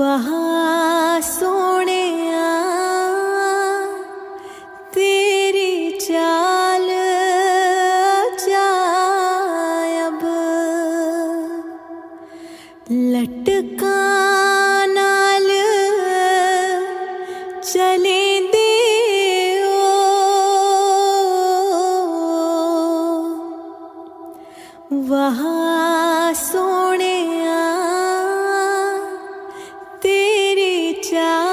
वहाँ सोहणिया तेरी चाल अजायब, लटकां नाल चलेंदे ओ, वहाँ सोहणिया तेरी चाल